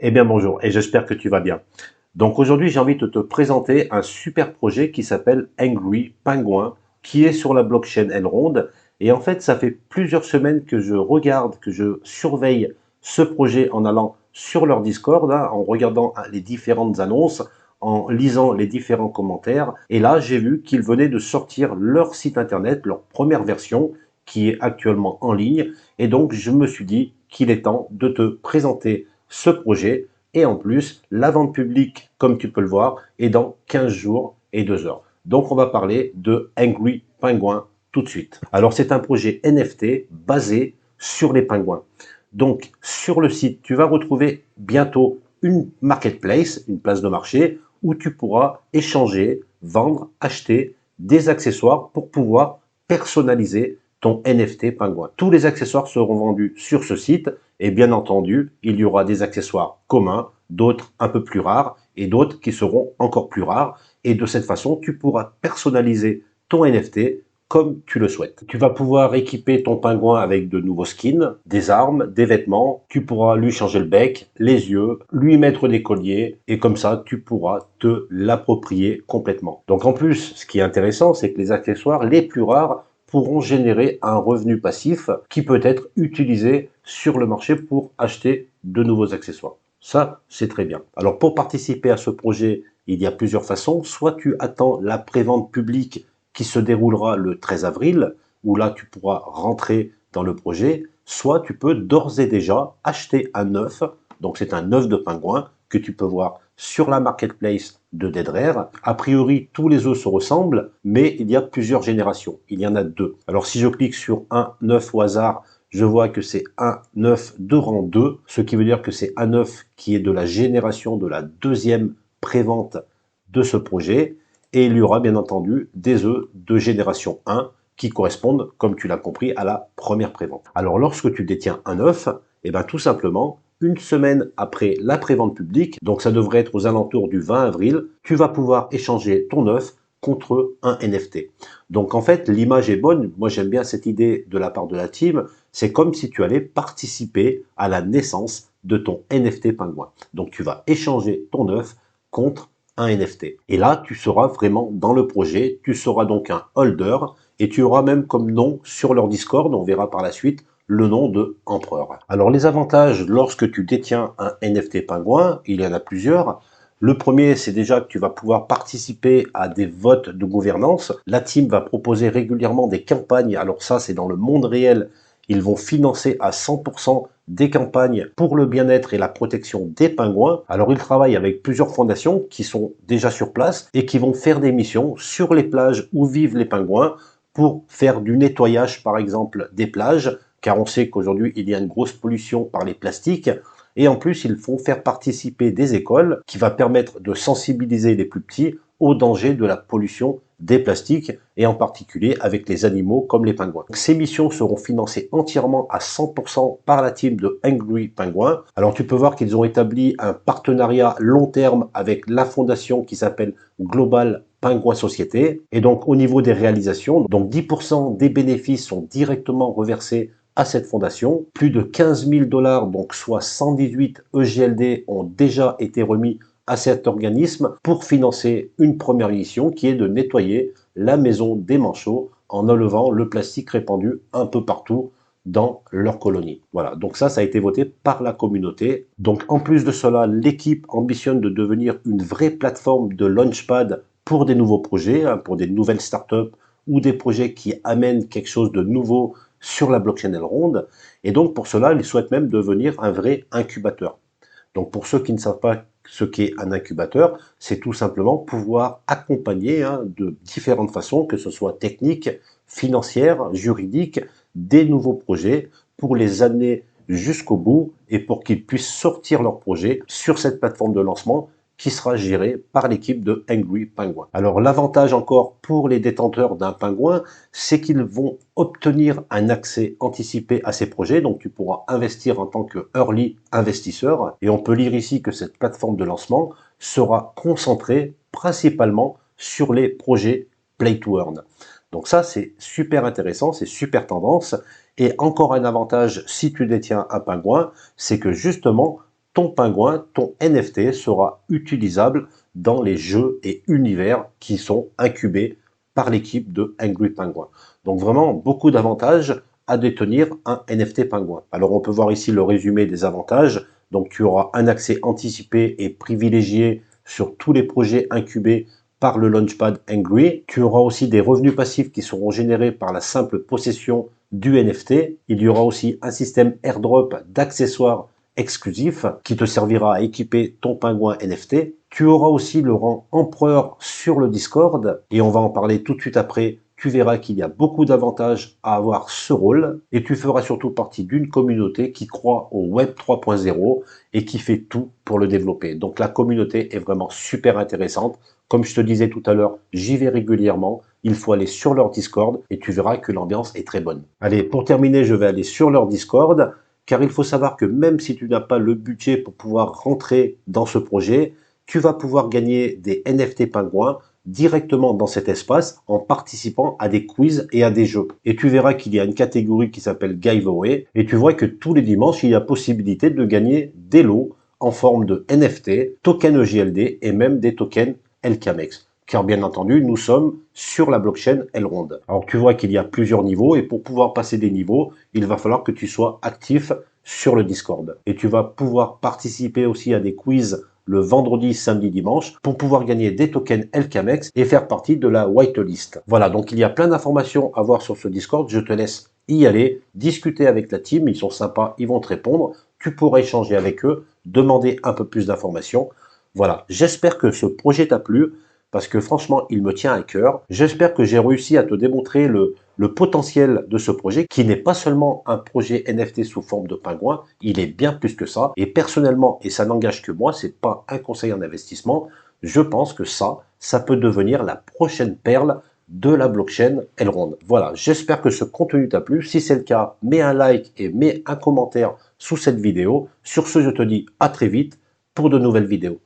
Eh bien bonjour, et j'espère que tu vas bien. Donc aujourd'hui j'ai envie de te présenter un super projet qui s'appelle Angry Penguin, qui est sur la blockchain Elrond. Et en fait ça fait plusieurs semaines que je regarde, que je surveille ce projet en allant sur leur Discord, hein, en regardant les différentes annonces, en lisant les différents commentaires. Et là j'ai vu qu'ils venaient de sortir leur site internet, leur première version, qui est actuellement en ligne. Et donc je me suis dit qu'il est temps de te présenter ce projet. Et en plus, la vente publique, comme tu peux le voir, est dans 15 jours et 2 heures. Donc on va parler de Angry Penguin tout de suite. Alors c'est un projet NFT basé sur les pingouins. Donc sur le site, tu vas retrouver bientôt une marketplace, une place de marché, où tu pourras échanger, vendre, acheter des accessoires pour pouvoir personnaliser ton NFT pingouin. Tous les accessoires seront vendus sur ce site et bien entendu, il y aura des accessoires communs, d'autres un peu plus rares et d'autres qui seront encore plus rares. Et de cette façon, tu pourras personnaliser ton NFT comme tu le souhaites. Tu vas pouvoir équiper ton pingouin avec de nouveaux skins, des armes, des vêtements. Tu pourras lui changer le bec, les yeux, lui mettre des colliers et comme ça, tu pourras te l'approprier complètement. Donc en plus, ce qui est intéressant, c'est que les accessoires les plus rares pourront générer un revenu passif qui peut être utilisé sur le marché pour acheter de nouveaux accessoires. Ça, c'est très bien. Alors pour participer à ce projet, il y a plusieurs façons. Soit tu attends la prévente publique qui se déroulera le 13 avril, où là tu pourras rentrer dans le projet, soit tu peux d'ores et déjà acheter un œuf, donc c'est un œuf de pingouin que tu peux voir sur la marketplace de Deadrare. A priori, tous les œufs se ressemblent, mais il y a plusieurs générations. Il y en a deux. Alors si je clique sur un œuf au hasard, je vois que c'est un œuf de rang 2, ce qui veut dire que c'est un œuf qui est de la génération de la deuxième prévente de ce projet. Et il y aura bien entendu des œufs de génération 1 qui correspondent, comme tu l'as compris, à la première prévente. Alors lorsque tu détiens un œuf, et bien tout simplement, une semaine après la prévente publique, donc ça devrait être aux alentours du 20 avril, tu vas pouvoir échanger ton œuf contre un NFT. Donc en fait, l'image est bonne. Moi, j'aime bien cette idée de la part de la team. C'est comme si tu allais participer à la naissance de ton NFT pingouin. Donc tu vas échanger ton œuf contre un NFT. Et là, tu seras vraiment dans le projet. Tu seras donc un holder et tu auras même comme nom sur leur Discord, on verra par la suite, le nom de Empereur. Alors les avantages lorsque tu détiens un NFT pingouin, il y en a plusieurs. Le premier, c'est déjà que tu vas pouvoir participer à des votes de gouvernance. La team va proposer régulièrement des campagnes. Alors ça, c'est dans le monde réel. Ils vont financer à 100% des campagnes pour le bien-être et la protection des pingouins. Alors ils travaillent avec plusieurs fondations qui sont déjà sur place et qui vont faire des missions sur les plages où vivent les pingouins pour faire du nettoyage, par exemple, des plages, car on sait qu'aujourd'hui, il y a une grosse pollution par les plastiques. Et en plus, ils font faire participer des écoles qui va permettre de sensibiliser les plus petits aux dangers de la pollution des plastiques et en particulier avec les animaux comme les pingouins. Ces missions seront financées entièrement à 100% par la team de Angry Penguin. Alors tu peux voir qu'ils ont établi un partenariat long terme avec la fondation qui s'appelle Global Penguin Société. Et donc au niveau des réalisations, donc 10% des bénéfices sont directement reversés à cette fondation. Plus de 15 000 $, donc soit 118 EGLD, ont déjà été remis à cet organisme pour financer une première mission qui est de nettoyer la maison des manchots en enlevant le plastique répandu un peu partout dans leur colonie. Voilà, donc ça a été voté par la communauté. Donc en plus de cela, l'équipe ambitionne de devenir une vraie plateforme de launchpad pour des nouveaux projets, hein, pour des nouvelles startups ou des projets qui amènent quelque chose de nouveau sur la blockchain Elrond. Et donc pour cela, ils souhaitent même devenir un vrai incubateur. Donc pour ceux qui ne savent pas ce qu'est un incubateur, c'est tout simplement pouvoir accompagner de différentes façons, que ce soit technique, financière, juridique, des nouveaux projets pour les amener jusqu'au bout et pour qu'ils puissent sortir leurs projets sur cette plateforme de lancement qui sera gérée par l'équipe de Angry Penguin. Alors l'avantage encore pour les détenteurs d'un pingouin, c'est qu'ils vont obtenir un accès anticipé à ces projets, donc tu pourras investir en tant que early investisseur, et on peut lire ici que cette plateforme de lancement sera concentrée principalement sur les projets Play to Earn. Donc ça c'est super intéressant, c'est super tendance, et encore un avantage si tu détiens un pingouin, c'est que justement ton pingouin, ton NFT sera utilisable dans les jeux et univers qui sont incubés par l'équipe de Angry Penguin. Donc vraiment beaucoup d'avantages à détenir un NFT pingouin. Alors on peut voir ici le résumé des avantages. Donc tu auras un accès anticipé et privilégié sur tous les projets incubés par le Launchpad Angry. Tu auras aussi des revenus passifs qui seront générés par la simple possession du NFT. Il y aura aussi un système airdrop d'accessoires exclusifs qui te servira à équiper ton pingouin NFT. Tu auras aussi le rang empereur sur le Discord et on va en parler tout de suite après. Tu verras qu'il y a beaucoup d'avantages à avoir ce rôle et tu feras surtout partie d'une communauté qui croit au Web 3.0 et qui fait tout pour le développer. Donc la communauté est vraiment super intéressante. Comme je te disais tout à l'heure, j'y vais régulièrement. Il faut aller sur leur Discord et tu verras que l'ambiance est très bonne. Allez, pour terminer, je vais aller sur leur Discord car il faut savoir que même si tu n'as pas le budget pour pouvoir rentrer dans ce projet, tu vas pouvoir gagner des NFT pingouins directement dans cet espace en participant à des quiz et à des jeux. Et tu verras qu'il y a une catégorie qui s'appelle Giveaway et tu vois que tous les dimanches, il y a possibilité de gagner des lots en forme de NFT, tokens EJLD et même des tokens LKMex. Car bien entendu, nous sommes sur la blockchain Elrond. Alors tu vois qu'il y a plusieurs niveaux et pour pouvoir passer des niveaux, il va falloir que tu sois actif sur le Discord. Et tu vas pouvoir participer aussi à des quiz le vendredi, samedi, dimanche pour pouvoir gagner des tokens LKMex et faire partie de la whitelist. Voilà, donc il y a plein d'informations à voir sur ce Discord. Je te laisse y aller, discuter avec la team, ils sont sympas, ils vont te répondre. Tu pourras échanger avec eux, demander un peu plus d'informations. Voilà, j'espère que ce projet t'a plu parce que franchement, il me tient à cœur. J'espère que j'ai réussi à te démontrer le potentiel de ce projet, qui n'est pas seulement un projet NFT sous forme de pingouin, il est bien plus que ça. Et personnellement, et ça n'engage que moi, c'est pas un conseil en investissement, je pense que ça peut devenir la prochaine perle de la blockchain Elrond. Voilà, j'espère que ce contenu t'a plu. Si c'est le cas, mets un like et mets un commentaire sous cette vidéo. Sur ce, je te dis à très vite pour de nouvelles vidéos.